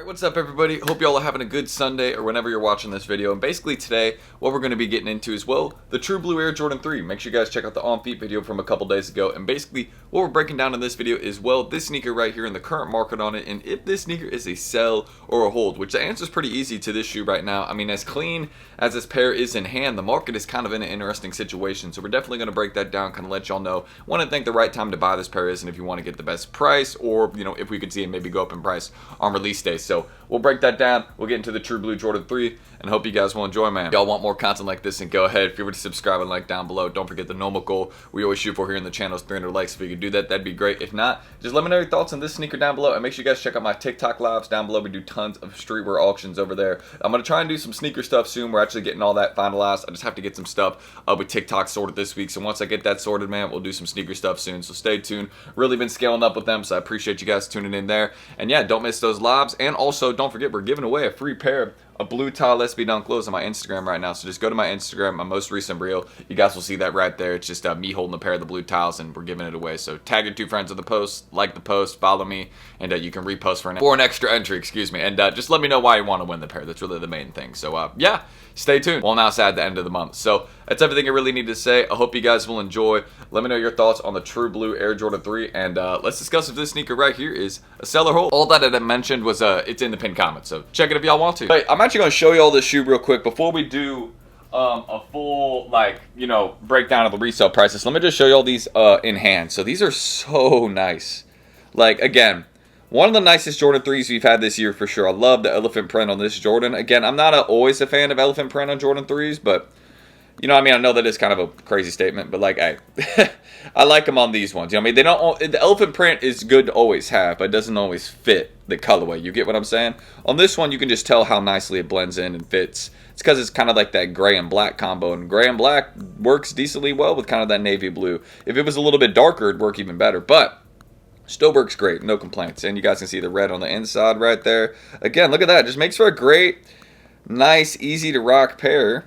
Alright, what's up everybody? Hope y'all are having a good Sunday or whenever you're watching this video. And basically today, what we're going to be getting into is, well, the True Blue Air Jordan 3. Make sure you guys check out the on-feet video from a couple days ago. And basically, what we're breaking down in this video is, well, this sneaker right here and the current market on it, and if this sneaker is a sell or a hold, which the answer is pretty easy to this shoe right now. I mean, as clean as this pair is in hand, the market is kind of in an interesting situation. So we're definitely going to break that down, kind of let y'all know when I think the right time to buy this pair is, and if you want to get the best price, or, you know, if we could see it maybe go up in price on release day. So we'll break that down. We'll get into the True Blue Jordan 3 and hope you guys will enjoy, man. If y'all want more content like this, and go ahead, if you were to subscribe and like down below. Don't forget the normal goal we always shoot for here in the channel is 300 likes. If you could do that, that'd be great. If not, just let me know your thoughts on this sneaker down below, and make sure you guys check out my TikTok lives down below. We do tons of streetwear auctions over there. I'm going to try and do some sneaker stuff soon. We're actually getting all that finalized. I just have to get some stuff with TikTok sorted this week. So once I get that sorted, man, we'll do some sneaker stuff soon. So stay tuned. Really been scaling up with them, so I appreciate you guys tuning in there. And yeah, don't miss those lives. And also, don't forget, we're giving away a free pair of blue tile SB Dunk lows on my Instagram right now. So just go to my Instagram, my most recent reel. You guys will see that right there. It's just me holding a pair of the blue tiles, and we're giving it away. So tag your 2 friends in the post, like the post, follow me, and you can repost for an extra entry, excuse me. And just let me know why you want to win the pair. That's really the main thing. So yeah, stay tuned. Well, now it's at the end of the month. So that's everything I really need to say. I hope you guys will enjoy. Let me know your thoughts on the True Blue Air Jordan 3, and let's discuss if this sneaker right here is a sell or hold. All that I mentioned was it's in the pinned comments, so check it if y'all want to. But I'm actually going to show you all this shoe real quick before we do a full, like, you know, breakdown of the resale prices. Let me just show you all these in hand. So these are so nice. Like, again, one of the nicest Jordan 3s we've had this year for sure. I love the elephant print on this Jordan. Again, I'm not always a fan of elephant print on Jordan 3s, but you know what I mean? I know that is kind of a crazy statement, but like, hey, I like them on these ones. You know what I mean? They don't. The elephant print is good to always have, but it doesn't always fit the colorway. You get what I'm saying? On this one, you can just tell how nicely it blends in and fits. It's because it's kind of like that gray and black combo, and gray and black works decently well with kind of that navy blue. If it was a little bit darker, it'd work even better, but still works great. No complaints. And you guys can see the red on the inside right there. Again, look at that. It just makes for a great, nice, easy to rock pair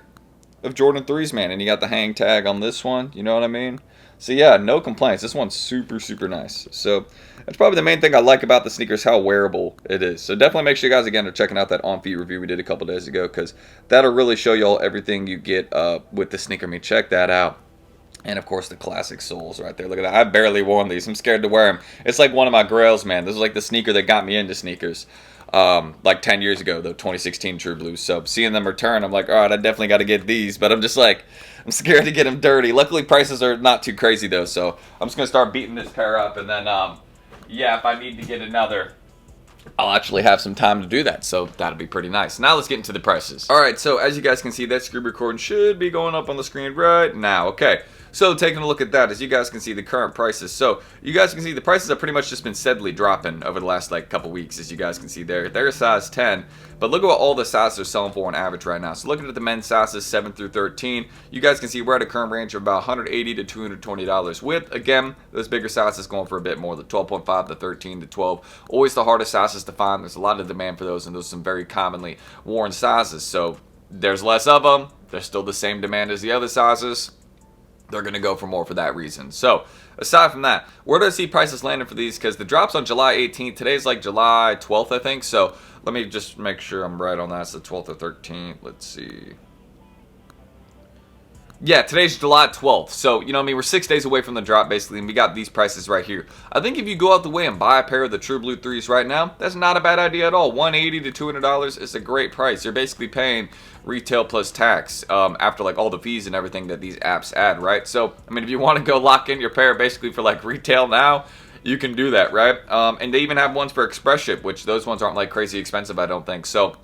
of Jordan 3s, man. And you got the hang tag on this one, you know what I mean? So yeah, no complaints. This one's super, super nice. So that's probably the main thing I like about the sneaker is how wearable it is. So definitely make sure you guys, again, are checking out that on-feet review we did a couple days ago, because that'll really show you all everything you get with the sneaker. I mean, check that out. And of course, the classic soles right there. Look at that. I've barely worn these. I'm scared to wear them. It's like one of my grails, man. This is like the sneaker that got me into sneakers. Like 10 years ago, the 2016 True Blues. So seeing them return, I'm like, all right, I definitely got to get these. But I'm just like, I'm scared to get them dirty. Luckily, prices are not too crazy though. So I'm just gonna start beating this pair up, and then yeah, if I need to get another, I'll actually have some time to do that, so that'll be pretty nice. Now let's get into the prices. All right, so as you guys can see, that screen recording should be going up on the screen right now. Okay, so taking a look at that, as you guys can see the current prices. So you guys can see the prices have pretty much just been steadily dropping over the last like couple weeks, as you guys can see there. They're a size 10, but look at what all the sizes are selling for on average right now. So looking at the men's sizes 7 through 13, you guys can see we're at a current range of about $180 to $220 with, again, those bigger sizes going for a bit more, the 12.5 to 13 to 12. Always the hardest sizes to find. There's a lot of demand for those, and those are some very commonly worn sizes. So there's less of them. There's still the same demand as the other sizes. They're going to go for more for that reason. So aside from that, where do I see prices landing for these? Because the drop's on July 18th. Today's like July 12th, I think. So let me just make sure I'm right on that. It's the 12th or 13th. Let's see. Yeah, today's July 12th. So, you know what I mean? We're 6 days away from the drop, basically, and we got these prices right here. I think if you go out the way and buy a pair of the True Blue 3s right now, that's not a bad idea at all. $180 to $200 is a great price. You're basically paying retail plus tax after like all the fees and everything that these apps add, right? So, I mean, if you want to go lock in your pair basically for like retail now, you can do that, right? And they even have ones for express ship, which those ones aren't like crazy expensive, I don't think. So,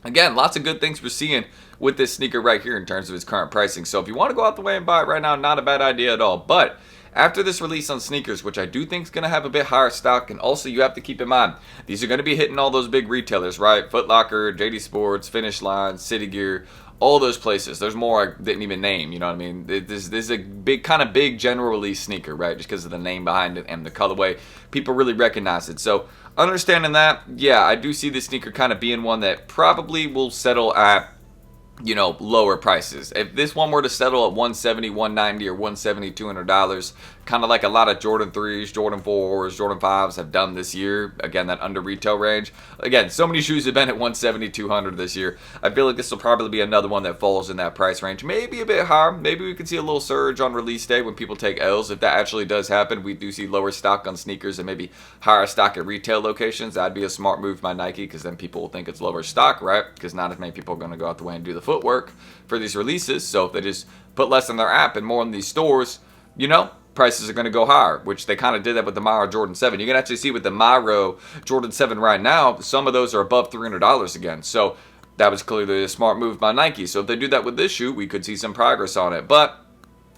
again, lots of good things we're seeing with this sneaker right here in terms of its current pricing. So if you want to go out the way and buy it right now, not a bad idea at all. But after this release on sneakers, which I do think is going to have a bit higher stock, and also you have to keep in mind, these are going to be hitting all those big retailers, right? Foot Locker, JD Sports, Finish Line, City Gear, all those places. There's more I didn't even name, you know what I mean? This is a big, kind of big general release sneaker, right? Just because of the name behind it and the colorway. People really recognize it. So understanding that, yeah, I do see this sneaker kind of being one that probably will settle at, you know, lower prices. If this one were to settle at $170, $190, or $170, $200, kind of like a lot of Jordan 3s, Jordan 4s, Jordan 5s have done this year. Again, that under retail range. Again, so many shoes have been at 170, 200 this year. I feel like this will probably be another one that falls in that price range. Maybe a bit higher. Maybe we could see a little surge on release day when people take L's. If that actually does happen, we do see lower stock on sneakers and maybe higher stock at retail locations. That'd be a smart move by Nike, because then people will think it's lower stock, right? Because not as many people are going to go out the way and do the footwork for these releases. So if they just put less in their app and more in these stores, you know, prices are going to go higher, which they kind of did that with the Myro Jordan 7. You can actually see with the Myro Jordan 7 right now, some of those are above $300 again. So that was clearly a smart move by Nike. So if they do that with this shoe, we could see some progress on it. But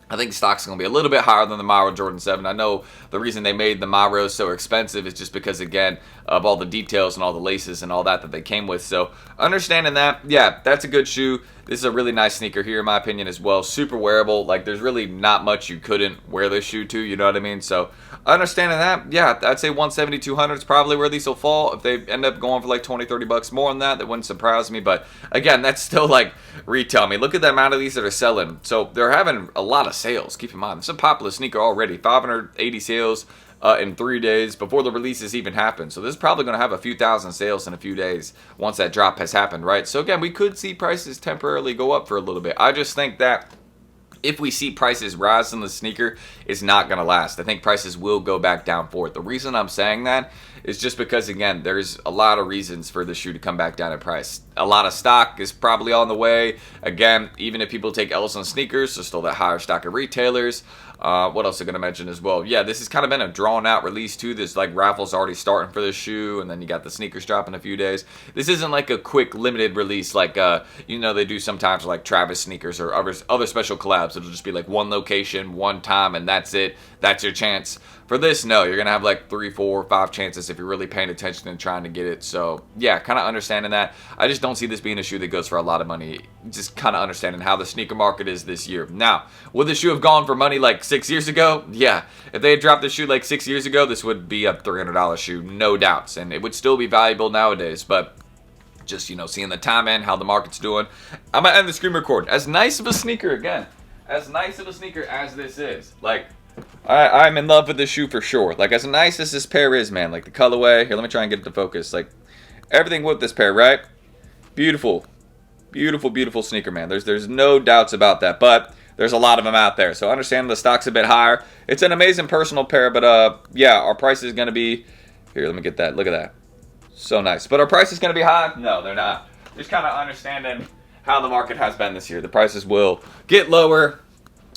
I think stock's going to be a little bit higher than the Myro Jordan 7. I know the reason they made the Myro so expensive is just because, again, of all the details and all the laces and all that they came with. So understanding that, yeah, that's a good shoe. This is a really nice sneaker here, in my opinion, as well. Super wearable. Like, there's really not much you couldn't wear this shoe to, you know what I mean? So understanding that, yeah, I'd say 170, 200 is probably where these will fall. If they end up going for like 20, 30 bucks more on that, that wouldn't surprise me. But again, that's still like retail. I mean, look at the amount of these that are selling. So they're having a lot of sales. Keep in mind, it's a popular sneaker already. 580 sales in 3 days before the releases even happen. So this is probably going to have a few thousand sales in a few days once that drop has happened, right? So again, we could see prices temporarily go up for a little bit. I just think that if we see prices rise in the sneaker, it's not going to last. I think prices will go back down for it. The reason I'm saying that is just because, again, there's a lot of reasons for the shoe to come back down in price. A lot of stock is probably on the way. Again, even if people take L's on sneakers, there's still that higher stock at retailers. What else am I going to mention as well? Yeah, this has kind of been a drawn-out release, too. There's, like, raffles already starting for this shoe, and then you got the sneakers drop in a few days. This isn't, like, a quick, limited release like, you know, they do sometimes, like, Travis sneakers or other special collabs. It'll just be, like, one location, one time, and that's it. That's your chance. For this, no, you're going to have, like, 3, 4, 5 chances if you're really paying attention and trying to get it. So, yeah, kind of understanding that. I just don't see this being a shoe that goes for a lot of money. Just kind of understanding how the sneaker market is this year. Now, would the shoe have gone for money, like, 6 years ago? Yeah. If they had dropped this shoe like 6 years ago, this would be a $300 shoe, no doubts. And it would still be valuable nowadays. But just, you know, seeing the time in, how the market's doing. I'm going to end the screen record. As nice of a sneaker, again, as nice of a sneaker as this is, like, I'm in love with this shoe for sure. Like, as nice as this pair is, man, like the colorway. Here, let me try and get it to focus. Like, everything with this pair, right? Beautiful. Beautiful, beautiful sneaker, man. There's no doubts about that. But there's a lot of them out there. So understand the stock's a bit higher. It's an amazing personal pair, but yeah, our price is going to be... Here, let me get that. Look at that. So nice. But our price is going to be high? No, they're not. Just kind of understanding how the market has been this year. The prices will get lower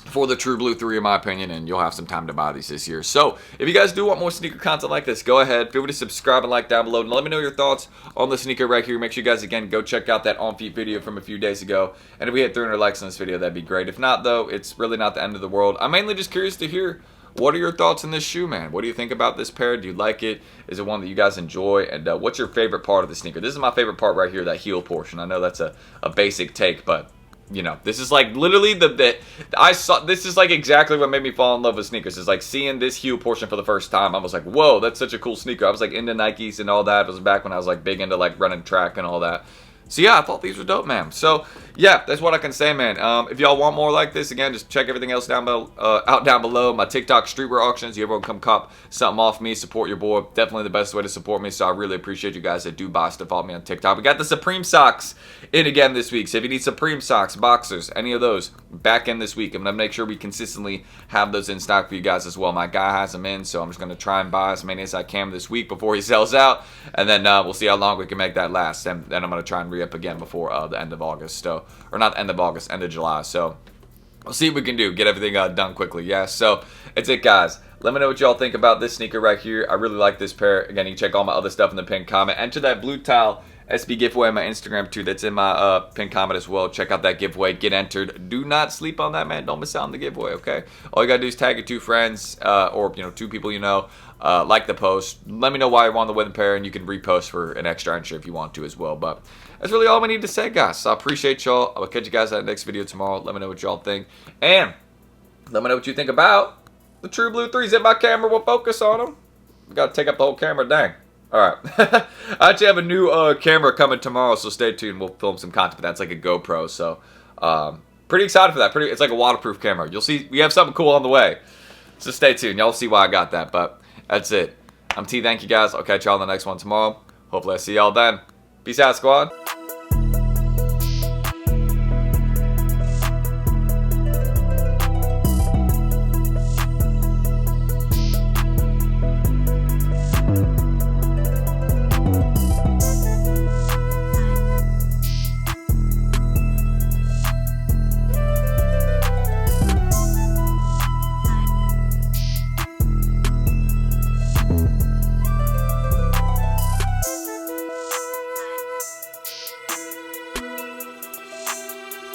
for the True Blue 3, in my opinion, and you'll have some time to buy these this year. So, if you guys do want more sneaker content like this, go ahead, feel free to subscribe and like down below, and let me know your thoughts on the sneaker right here. Make sure you guys, again, go check out that on-feet video from a few days ago, and if we hit 300 likes on this video, that'd be great. If not, though, it's really not the end of the world. I'm mainly just curious to hear, what are your thoughts on this shoe, man? What do you think about this pair? Do you like it? Is it one that you guys enjoy? And what's your favorite part of the sneaker? This is my favorite part right here, that heel portion. I know that's a basic take, but you know, this is like literally this is like exactly what made me fall in love with sneakers. Is like seeing this heel portion for the first time. I was like, whoa, that's such a cool sneaker. I was like into Nikes and all that. It was back when I was like big into like running track and all that. So yeah, I thought these were dope, man. So yeah, that's what I can say, man. If y'all want more like this, again, just check everything else down below. My TikTok streetwear auctions. You ever come cop something off me, support your boy. Definitely the best way to support me. So I really appreciate you guys that do buy stuff off me on TikTok. We got the Supreme socks in again this week. So if you need Supreme socks, boxers, any of those, back in this week. I'm gonna make sure we consistently have those in stock for you guys as well. My guy has them in, so I'm just gonna try and buy as many as I can this week before he sells out, and then we'll see how long we can make that last. And then I'm gonna try and re-up again before the end of August. So, or not the end of August, end of July. So we'll see what we can do. Get everything done quickly. Yeah. So it's it, guys. Let me know what y'all think about this sneaker right here. I really like this pair. Again, you can check all my other stuff in the pinned comment. Enter that blue tile SB giveaway on my Instagram too. That's in my pinned comment as well. Check out that giveaway. Get entered. Do not sleep on that, man. Don't miss out on the giveaway, okay? All you gotta do is tag your 2 friends or 2 people you know. Like the post. Let me know why you want the wedding pair, and you can repost for an extra entry if you want to as well. But that's really all we need to say, guys. So I appreciate y'all. I'll catch you guys at the next video tomorrow. Let me know what y'all think. And let me know what you think about the True Blue 3s. If my camera will focus on them. We got to take up the whole camera. Dang. All right. I actually have a new camera coming tomorrow, so stay tuned. We'll film some content. That's like a GoPro. So pretty excited for that. It's like a waterproof camera. You'll see we have something cool on the way. So stay tuned. Y'all see why I got that. But that's it. I'm T. Thank you guys. I'll catch y'all on the next one tomorrow. Hopefully I see y'all then. Peace out, squad.